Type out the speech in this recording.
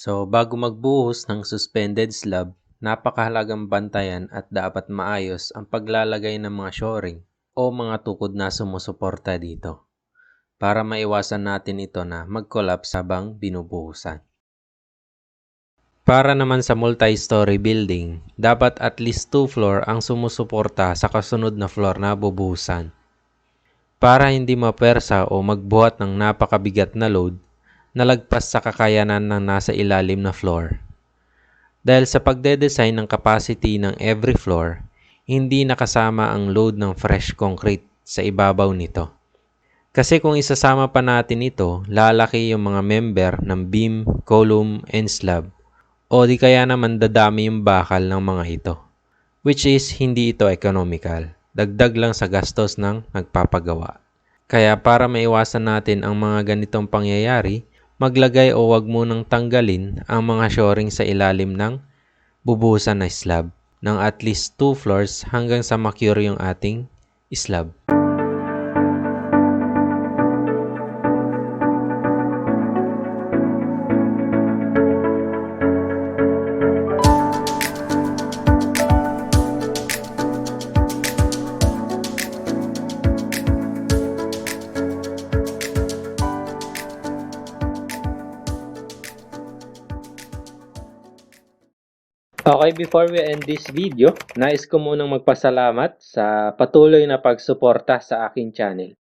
So, bago magbuhos ng suspended slab, napakahalagang bantayan at dapat maayos ang paglalagay ng mga shoring o mga tukod na sumusuporta dito para maiwasan natin ito na mag-collapse habang binubuhusan. Para naman sa multi-story building, dapat at least 2 floor ang sumusuporta sa kasunod na floor na bubuhusan. Para hindi mapersa o magbuhat ng napakabigat na load na lagpas sa kakayanan ng nasa ilalim na floor. Dahil sa pagde-design ng capacity ng every floor, hindi nakasama ang load ng fresh concrete sa ibabaw nito. Kasi kung isasama pa natin ito, lalaki yung mga member ng beam, column, and slab. O di kaya naman dadami yung bakal ng mga ito. Which is hindi ito economical. Dagdag lang sa gastos ng nagpapagawa. Kaya para maiwasan natin ang mga ganitong pangyayari, maglagay o wag munang tanggalin ang mga shoring sa ilalim ng bubuhusan na slab ng at least 2 floors hanggang sa macure yung ating slab. Okay, before we end this video, nais ko munang magpasalamat sa patuloy na pagsuporta sa aking channel.